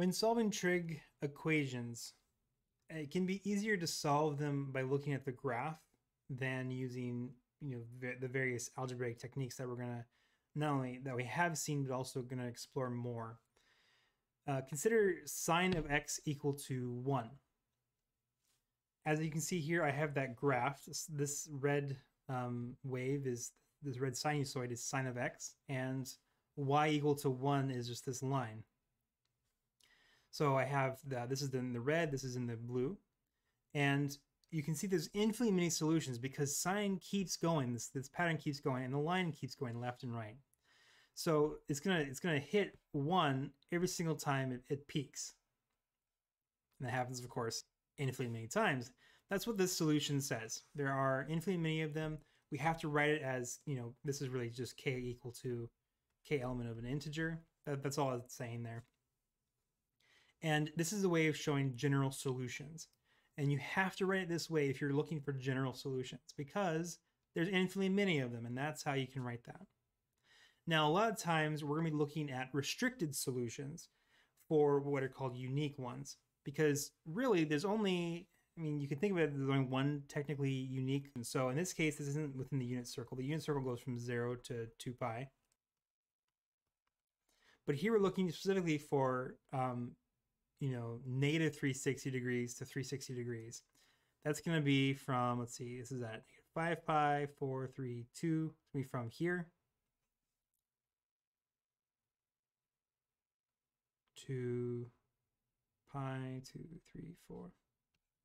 When solving trig equations, it can be easier to solve them by looking at the graph than using the various algebraic techniques that we're going to not only that we have seen but also going to explore more. Consider sine of x equal to 1. As you can see here, I have that graph. This red wave is this red sinusoid is sine of x, and y equal to 1 is just this line. So I have this is in the red, this is in the blue, and you can see there's infinitely many solutions because sine keeps going, this pattern keeps going, and the line keeps going left and right. So it's gonna hit 1 every single time it peaks, and that happens, of course, infinitely many times. That's what this solution says. There are infinitely many of them. We have to write it as this is really just k equal to k element of an integer. That's all it's saying there. And this is a way of showing general solutions. And you have to write it this way if you're looking for general solutions, because there's infinitely many of them, and that's how you can write that. Now, a lot of times we're going to be looking at restricted solutions for what are called unique ones, because really there's only, you can think of it as only one technically unique. And so in this case, this isn't within the unit circle. The unit circle goes from 0 to 2 pi. But here we're looking specifically for negative 360 degrees to 360 degrees. That's going to be from, let's see, this is at 5 pi, 4, 3, 2. It's going to be from here to pi, 2, 3, 4,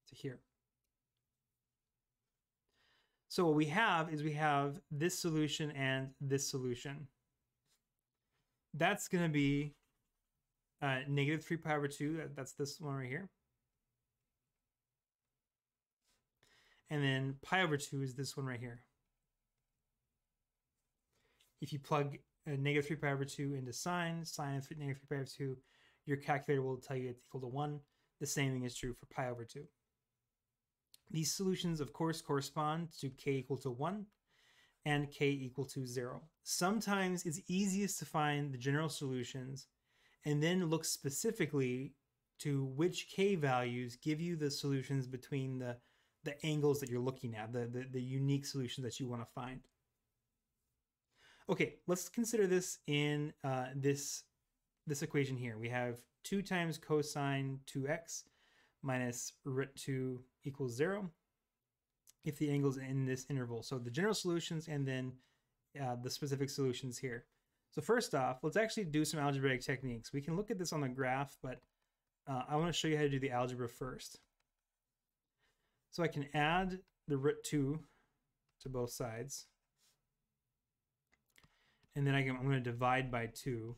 to here. So what we have is we have this solution and this solution. That's going to be negative 3 pi over 2, that's this one right here. And then pi over 2 is this one right here. If you plug negative 3 pi over 2 into sine of negative 3 pi over 2, your calculator will tell you it's equal to 1. The same thing is true for pi over 2. These solutions, of course, correspond to k equal to 1 and k equal to 0. Sometimes it's easiest to find the general solutions and then look specifically to which k values give you the solutions between the angles that you're looking at, the unique solutions that you want to find. Okay, let's consider this in this equation here. We have 2 times cosine 2x minus root 2 equals 0 if the angle's in this interval. So the general solutions and then the specific solutions here. So first off, let's actually do some algebraic techniques. We can look at this on the graph, but I want to show you how to do the algebra first. So I can add the root 2 to both sides. And then I'm going to divide by 2.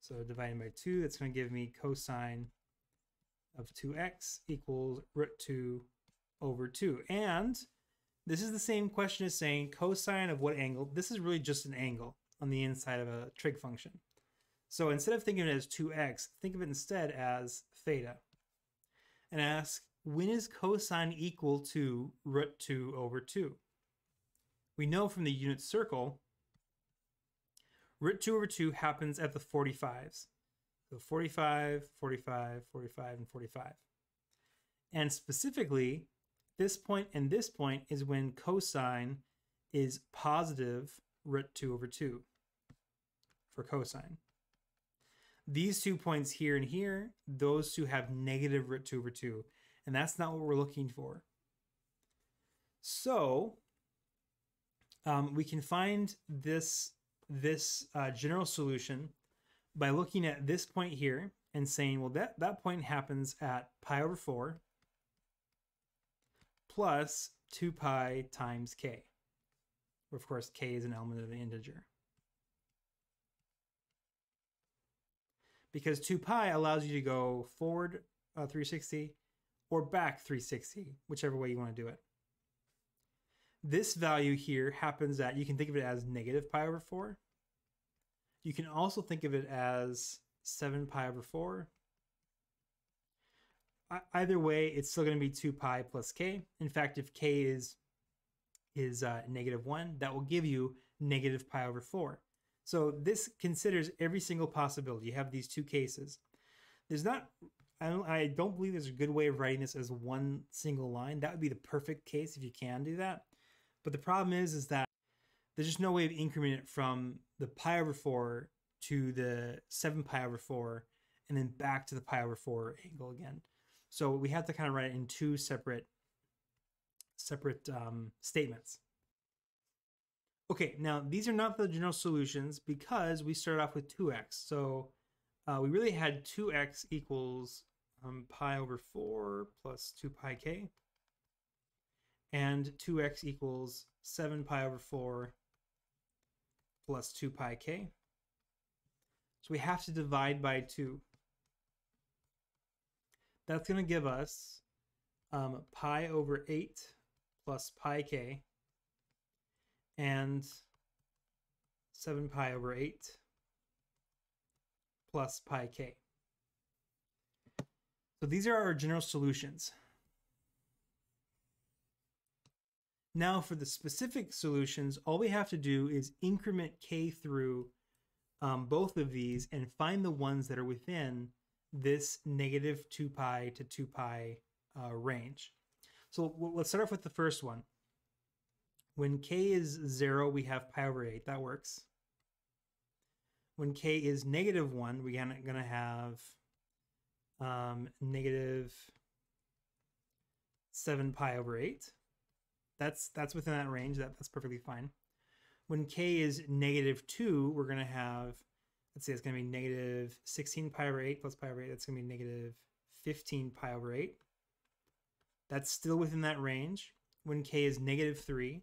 So dividing by 2, that's going to give me cosine of 2x equals root 2 over 2. And this is the same question as saying cosine of what angle? This is really just an angle on the inside of a trig function. So instead of thinking of it as 2x, think of it instead as theta. And ask, when is cosine equal to root 2 over 2? We know from the unit circle, root 2 over 2 happens at the 45s. So 45, 45, 45, and 45. And specifically, this point and this point is when cosine is positive root 2 over 2 for cosine. These 2 points here and here, those two have negative root 2 over 2. And that's not what we're looking for. So we can find this general solution by looking at this point here and saying, well, that point happens at pi over 4 plus 2 pi times k, where of course k is an element of an integer. Because 2 pi allows you to go forward 360 or back 360, whichever way you want to do it. This value here happens at, you can think of it as negative pi over 4. You can also think of it as 7 pi over 4. Either way, it's still going to be 2 pi plus k. In fact, if k is negative 1, that will give you negative pi over 4. So this considers every single possibility. You have these two cases. There's not, I don't believe there's a good way of writing this as one single line. That would be the perfect case if you can do that. But the problem is that there's just no way of incrementing it from the pi over 4 to the 7 pi over 4 and then back to the pi over 4 angle again. So we have to kind of write it in two separate statements. Okay, now these are not the general solutions because we started off with 2x. So we really had 2x equals pi over 4 plus 2 pi k. And 2x equals 7 pi over 4 plus 2 pi k. So we have to divide by 2. That's going to give us pi over 8 plus pi k and 7 pi over 8 plus pi k. So these are our general solutions. Now for the specific solutions, all we have to do is increment k through both of these and find the ones that are within this negative 2 pi to 2 pi range. So let's start off with the first one. When k is 0, we have pi over 8. That works. When k is negative 1, we're going to have negative 7 pi over 8. That's within that range. That's perfectly fine. When k is negative 2, we're going to have, let's say it's going to be negative 16 pi over 8 plus pi over 8. That's going to be negative 15 pi over 8. That's still within that range. When k is negative 3,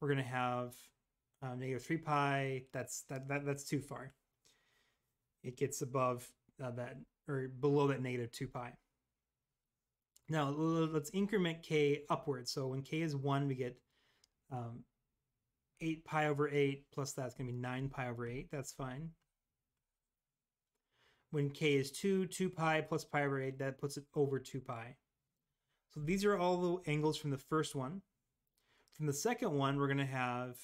we're going to have negative 3 pi. That's too far. It gets above that, or below that negative 2 pi. Now let's increment k upwards. So when k is 1, we get 8 pi over 8 plus that's going to be 9 pi over 8. That's fine. When k is 2, 2 pi plus pi over 8, that puts it over 2 pi. So these are all the angles from the first one. From the second one, we're going to have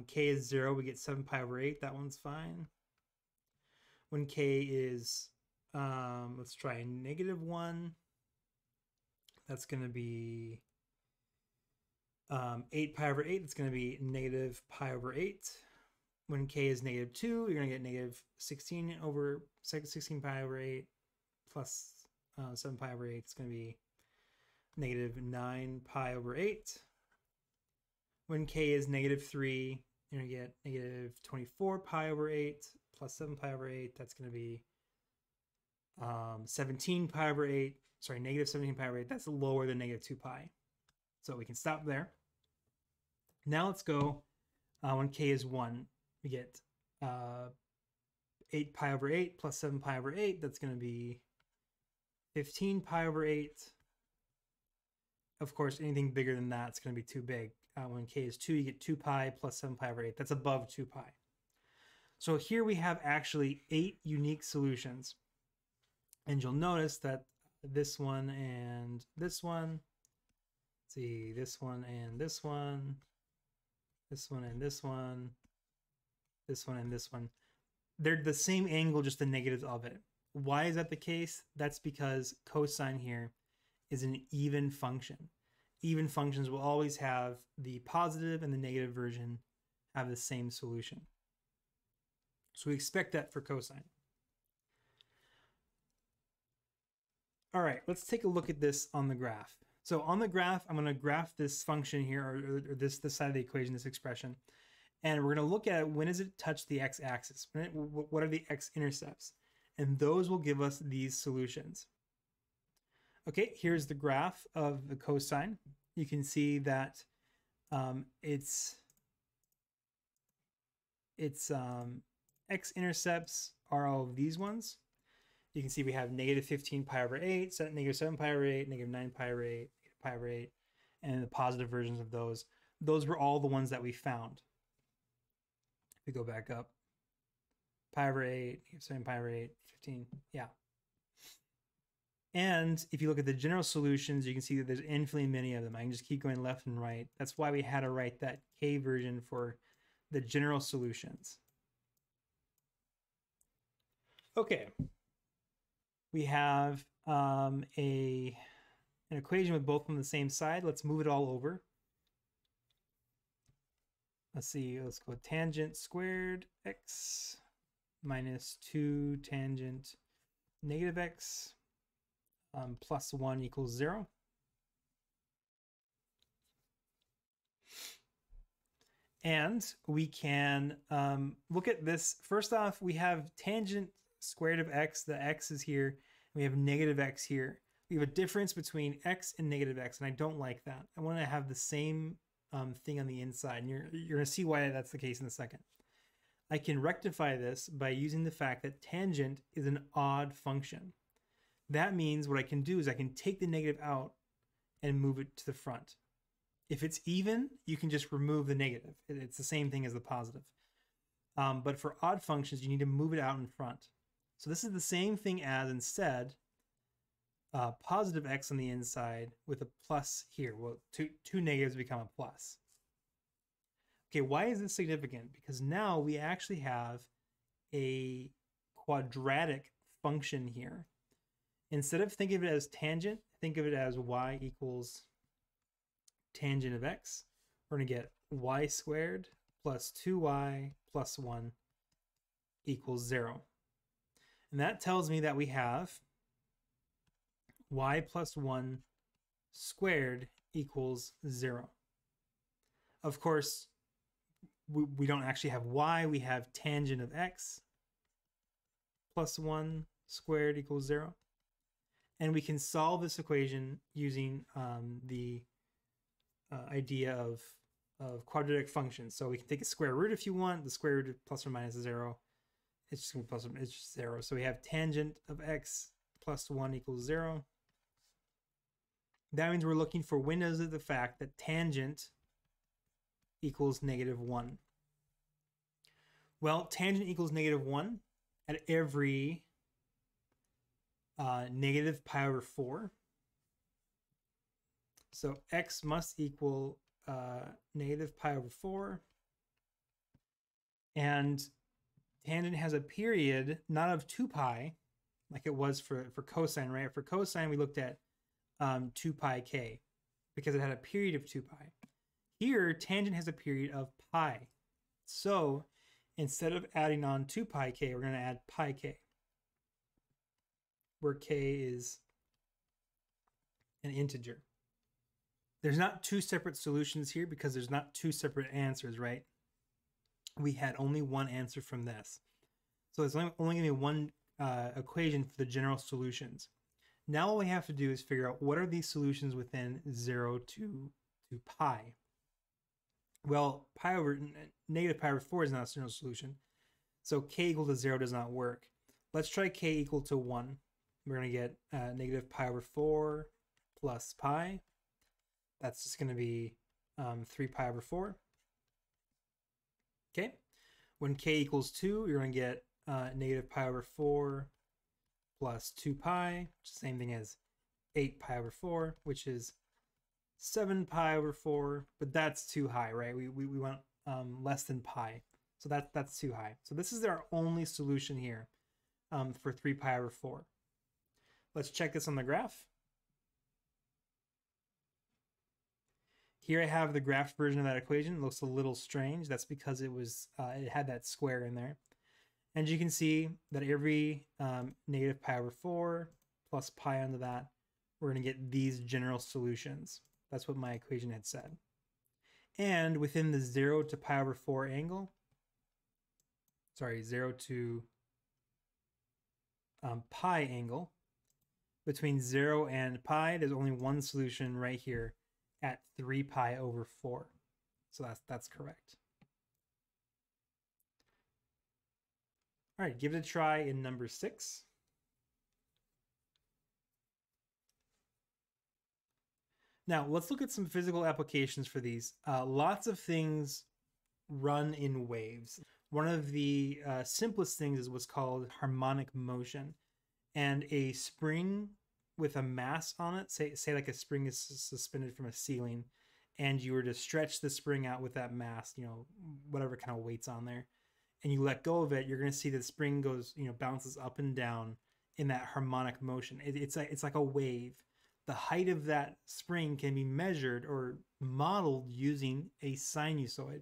k is 0, we get 7 pi over 8. That one's fine. When k is, let's try negative 1, that's going to be 8 pi over 8. It's going to be negative pi over 8. When k is negative 2, you're going to get negative 16 pi over 8 plus 7 pi over 8. It's going to be negative 9 pi over 8. When k is negative 3, you're going to get negative 24 pi over 8 plus 7 pi over 8. That's going to be 17 pi over 8. Sorry, negative 17 pi over 8. That's lower than negative 2 pi. So we can stop there. Now let's go when k is 1. We get 8 pi over 8 plus 7 pi over 8. That's going to be 15 pi over 8. Of course, anything bigger than that is going to be too big. When k is 2, you get 2 pi plus 7 pi over 8. That's above 2 pi. So here we have actually 8 unique solutions. And you'll notice that this one and this one, let's see, this one and this one, this one and this one, this one and this one, they're the same angle, just the negatives of it. Why is that the case? That's because cosine here is an even function. Even functions will always have the positive and the negative version have the same solution. So we expect that for cosine. All right, let's take a look at this on the graph. So on the graph, I'm going to graph this function here, or this side of the equation, this expression, and we're going to look at when does it touch the x-axis? What are the x-intercepts? And those will give us these solutions. Okay, here's the graph of the cosine. You can see that its x-intercepts are all of these ones. You can see we have negative 15 pi over 8, negative 7 pi over 8, negative 9 pi over 8, negative pi over 8, and the positive versions of those. Those were all the ones that we found. If we go back up, pi over 8, negative 7 pi over 8, 15, yeah. And if you look at the general solutions, you can see that there's infinitely many of them. I can just keep going left and right. That's why we had to write that k version for the general solutions. Okay. We have an equation with both on the same side. Let's move it all over. Let's see, let's go tangent squared x minus 2 tangent negative x plus 1 equals 0. And we can look at this. First off, we have tangent squared of x. The x is here. We have negative x here. We have a difference between x and negative x, and I don't like that. I want to have the same thing on the inside, and you're going to see why that's the case in a second. I can rectify this by using the fact that tangent is an odd function. That means what I can do is I can take the negative out and move it to the front. If it's even, you can just remove the negative. It's the same thing as the positive. But for odd functions, you need to move it out in front. So this is the same thing as, instead, positive x on the inside with a plus here. Well, two negatives become a plus. Okay, why is this significant? Because now we actually have a quadratic function here. Instead of thinking of it as tangent, think of it as y equals tangent of x. We're going to get y squared plus 2y plus 1 equals 0. And that tells me that we have y plus 1 squared equals 0. Of course, we don't actually have y, we have tangent of x plus 1 squared equals 0. And we can solve this equation using the idea of quadratic functions. So we can take a square root if you want. The square root of plus or minus 0. It's just going to be plus or it's just 0. So we have tangent of x plus 1 equals 0. That means we're looking for windows of the fact that tangent equals negative 1. Well, tangent equals negative 1 at every negative pi over 4. So x must equal negative pi over 4. And tangent has a period not of 2 pi, like it was for cosine, right? For cosine, we looked at 2 pi k because it had a period of 2 pi. Here, tangent has a period of pi. So instead of adding on 2 pi k, we're going to add pi k, where k is an integer. There's not two separate solutions here because there's not two separate answers, right? We had only one answer from this. So there's only going to be one equation for the general solutions. Now all we have to do is figure out what are these solutions within 0 to pi. Well, negative pi over 4 is not a general solution. So k equal to 0 does not work. Let's try k equal to 1. We're going to get negative pi over 4 plus pi. That's just going to be 3 pi over 4. Okay. When k equals 2, you're going to get negative pi over 4 plus 2 pi, which is the same thing as 8 pi over 4, which is 7 pi over 4, but that's too high, right? We want less than pi. So that's too high. So this is our only solution here for 3 pi over 4. Let's check this on the graph. Here I have the graphed version of that equation. It looks a little strange. That's because it had that square in there. And you can see that every negative pi over 4 plus pi onto that, we're going to get these general solutions. That's what my equation had said. And within the 0 to pi over 4 angle, 0 to pi angle, between 0 and pi, there's only one solution right here at 3 pi over 4. So that's correct. All right, give it a try in number 6. Now, let's look at some physical applications for these. Lots of things run in waves. One of the simplest things is what's called harmonic motion. And a spring with a mass on it, say like a spring is suspended from a ceiling, and you were to stretch the spring out with that mass, whatever kind of weight's on there, and you let go of it, you're going to see the spring goes, bounces up and down in that harmonic motion. It's like a wave. The height of that spring can be measured or modeled using a sinusoid.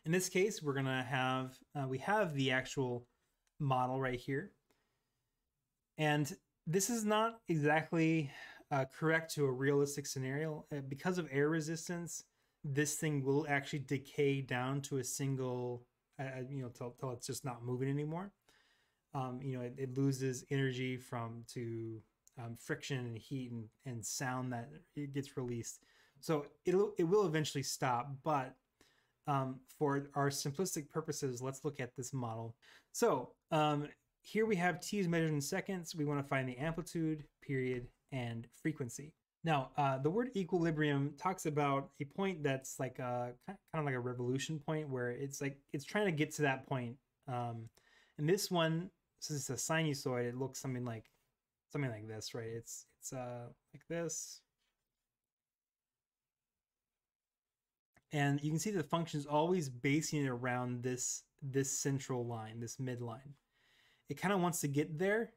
In this case, we're going to have, we have the actual model right here. And this is not exactly correct to a realistic scenario. Because of air resistance, this thing will actually decay down to a single, till it's just not moving anymore. It loses energy to friction and heat and sound that it gets released. So it will eventually stop, but for our simplistic purposes, let's look at this model. So here we have t is measured in seconds. We want to find the amplitude, period, and frequency. Now, the word equilibrium talks about a point that's like kind of like a revolution point, where it's trying to get to that point. And this one, since it's a sinusoid, it looks something like this, right? It's like this. And you can see the function is always basing it around this central line, this midline. It kind of wants to get there.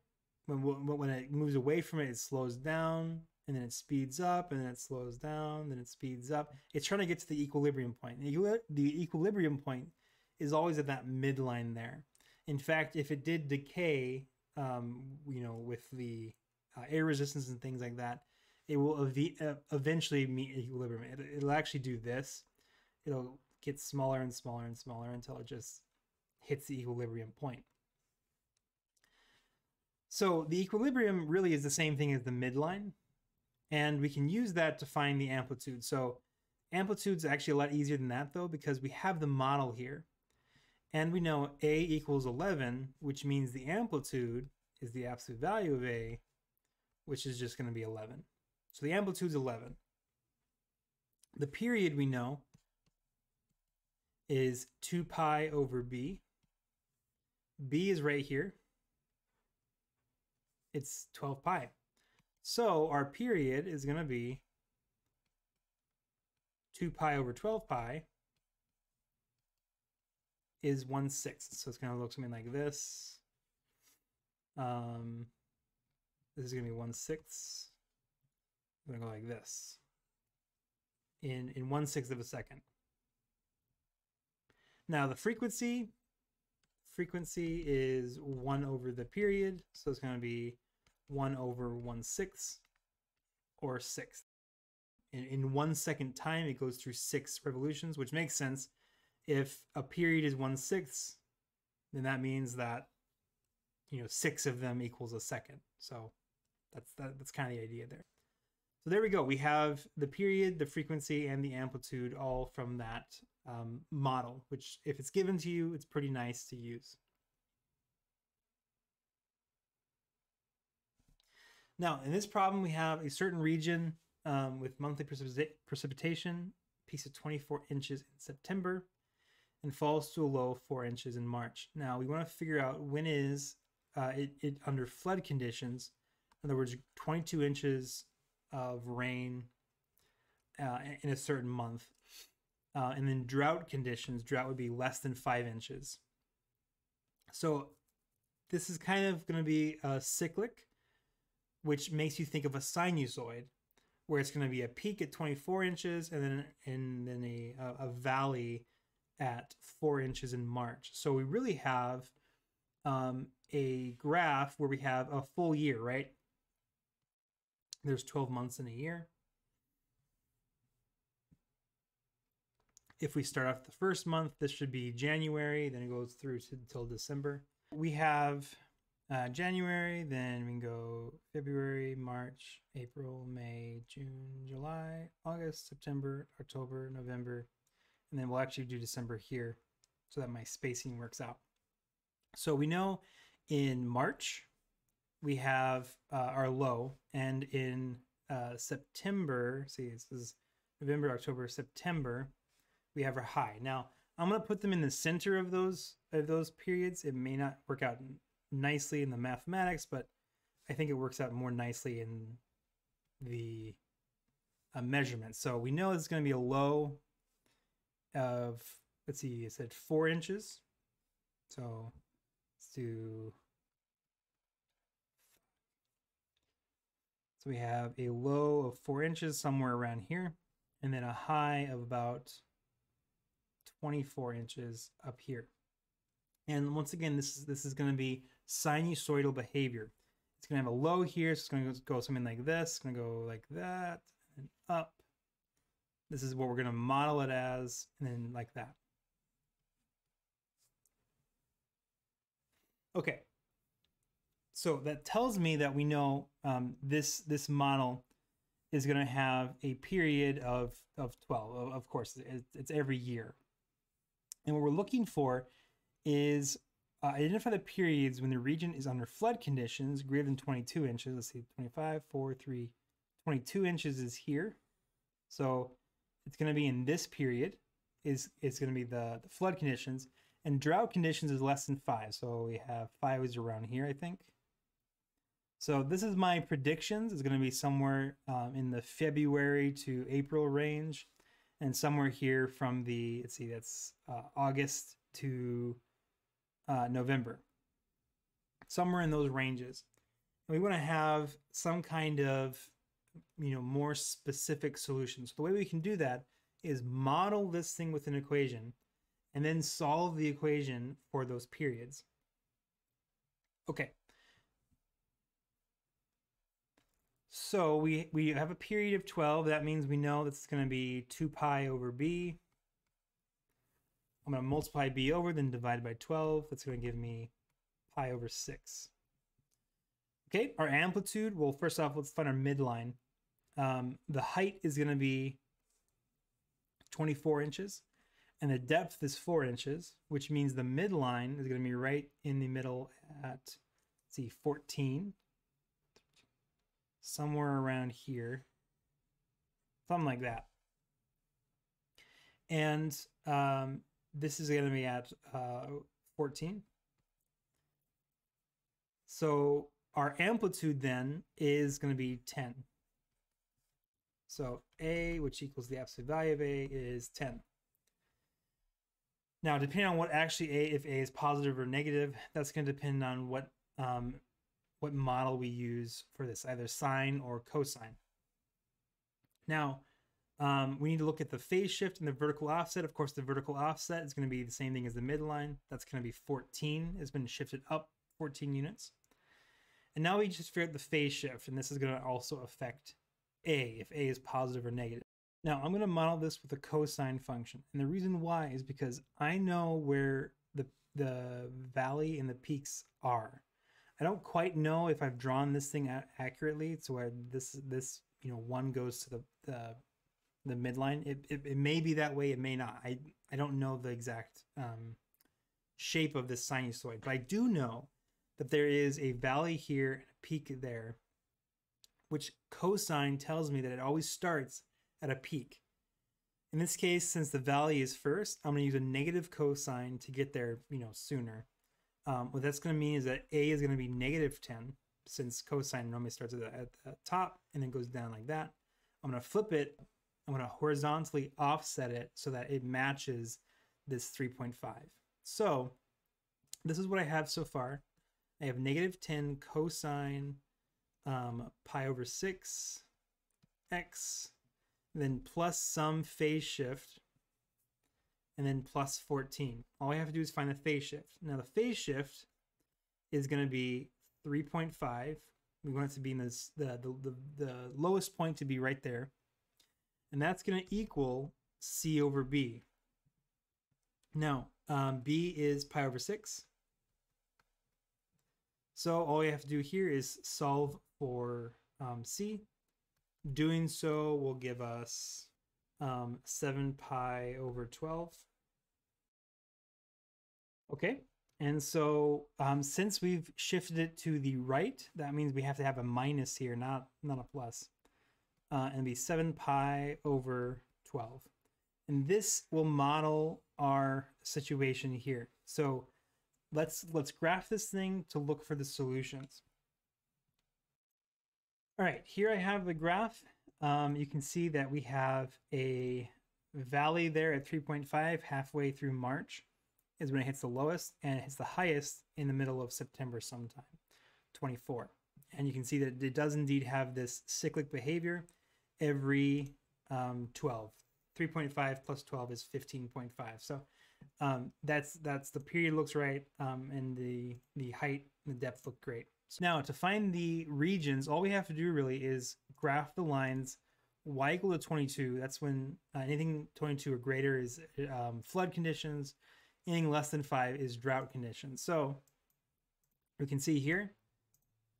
When it moves away from it, it slows down, and then it speeds up, and then it slows down, then it speeds up. It's trying to get to the equilibrium point. The equilibrium point is always at that midline there. In fact, if it did decay, with the air resistance and things like that, it will eventually meet equilibrium. It'll actually do this. It'll get smaller and smaller and smaller until it just hits the equilibrium point. So the equilibrium really is the same thing as the midline, and we can use that to find the amplitude. So amplitude's actually a lot easier than that, though, because we have the model here. And we know A equals 11, which means the amplitude is the absolute value of A, which is just going to be 11. So the amplitude's 11. The period we know is 2 pi over B. B is right here. It's 12 pi. So our period is going to be 2 pi over 12 pi is 1/6. So it's going to look something like this. This is going to be 1/6. I'm going to go like this in 1/6 of a second. Now the frequency is 1 over the period, so it's going to be 1 over 1/6, or 6. In 1 second time, it goes through 6 revolutions, which makes sense. If a period is 1/6, then that means that 6 of them equals a second. So that's kind of the idea there. So there we go. We have the period, the frequency, and the amplitude all from that model, which if it's given to you, it's pretty nice to use. Now, in this problem, we have a certain region with monthly precipitation, peaks of 24 inches in September, and falls to a low of 4 inches in March. Now, we want to figure out when is it under flood conditions. In other words, 22 inches of rain in a certain month. And then drought conditions, drought would be less than 5 inches. So this is kind of going to be cyclic, which makes you think of a sinusoid, where it's going to be a peak at 24 inches and then a valley at 4 inches in March. So we really have a graph where we have a full year, right? There's 12 months in a year. If we start off the first month, this should be January, then it goes through until December. We have January, then we can go February, March, April, May, June, July, August, September, October, November, and then we'll actually do December here so that my spacing works out. So we know in March, we have our low, and in September, see, this is November, October, September, we have our high. Now, I'm going to put them in the center of those periods. It may not work out nicely in the mathematics, but I think it works out more nicely in the measurement. So we know it's going to be a low of, let's see, it said 4 inches. So let's do, so we have a low of 4 inches somewhere around here, and then a high of about 24 inches up here. And once again, this is going to be sinusoidal behavior. It's going to have a low here, so it's going to go something like this. It's going to go like that and up. This is what we're going to model it as, and then like that. Okay. So that tells me that we know this model is going to have a period of 12. Of course, it's every year. And what we're looking for is identify the periods when the region is under flood conditions greater than 22 inches. Let's see, 25, 4, 3, 22 inches is here. So it's going to be in this period. It's going to be the flood conditions. And drought conditions is less than 5. So we have 5 is around here, I think. So this is my predictions. It's going to be somewhere in the February to April range. And somewhere here from the, let's see, that's August to November. Somewhere in those ranges. And we want to have some kind of, more specific solution. So the way we can do that is model this thing with an equation and then solve the equation for those periods. Okay. So we have a period of 12. That means we know that's going to be 2 pi over b. I'm going to multiply b over, then divide by 12. That's going to give me pi over 6. Okay, our amplitude, well, first off, let's find our midline. The height is going to be 24 inches, and the depth is 4 inches, which means the midline is going to be right in the middle at, let's see, 14. Somewhere around here, something like that. And this is going to be at 14. So our amplitude then is going to be 10. So A, which equals the absolute value of A, is 10. Now, depending on what actually if A is positive or negative, that's going to depend on what model we use for this, either sine or cosine. Now, we need to look at the phase shift and the vertical offset. Of course, the vertical offset is going to be the same thing as the midline. That's going to be 14. It's been shifted up 14 units. And now we just figure out the phase shift, and this is going to also affect A, if A is positive or negative. Now, I'm going to model this with a cosine function. And the reason why is because I know where the valley and the peaks are. I don't quite know if I've drawn this thing accurately, so where this one goes to the midline. It may be that way, it may not. I don't know the exact shape of this sinusoid, but I do know that there is a valley here and a peak there, which cosine tells me that it always starts at a peak. In this case, since the valley is first, I'm going to use a negative cosine to get there, sooner. What that's going to mean is that A is going to be negative 10, since cosine normally starts at the top and then goes down like that. I'm going to flip it. I'm going to horizontally offset it so that it matches this 3.5. So this is what I have so far. I have negative 10 cosine pi over 6 x, then plus some phase shift, and then plus 14. All I have to do is find the phase shift. Now the phase shift is going to be 3.5. We want it to be in this, the lowest point to be right there. And that's going to equal C over B. Now, B is pi over 6. So all we have to do here is solve for C. Doing so will give us 7 pi over 12. Okay, and so since we've shifted it to the right, that means we have to have a minus here, not a plus. And be 7 pi over 12. And this will model our situation here. So let's graph this thing to look for the solutions. All right, here I have the graph. You can see that we have a valley there at 3.5 halfway through March. is when it hits the lowest, and it hits the highest in the middle of September sometime, 24. And you can see that it does indeed have this cyclic behavior every 12. 3.5 plus 12 is 15.5. So that's the period looks right, and the height and the depth look great. So now to find the regions, all we have to do really is graph the lines y equal to 22. That's when anything 22 or greater is flood conditions. Anything less than 5 is drought conditions. So we can see here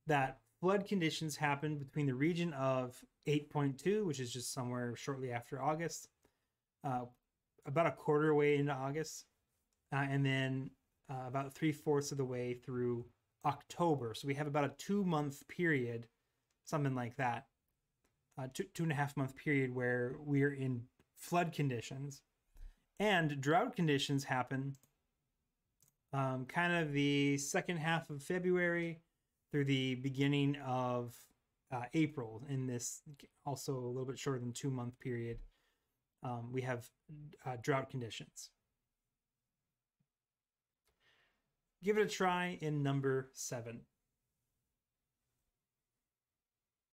that flood conditions happen between the region of 8.2, which is just somewhere shortly after August, about a quarter way into August, and then about 3/4 of the way through October. So we have about a 2-month period, something like that, 2.5-month period where we're in flood conditions. And drought conditions happen kind of the second half of February through the beginning of April. In this also a little bit shorter than 2-month period, we have drought conditions. Give it a try in number 7.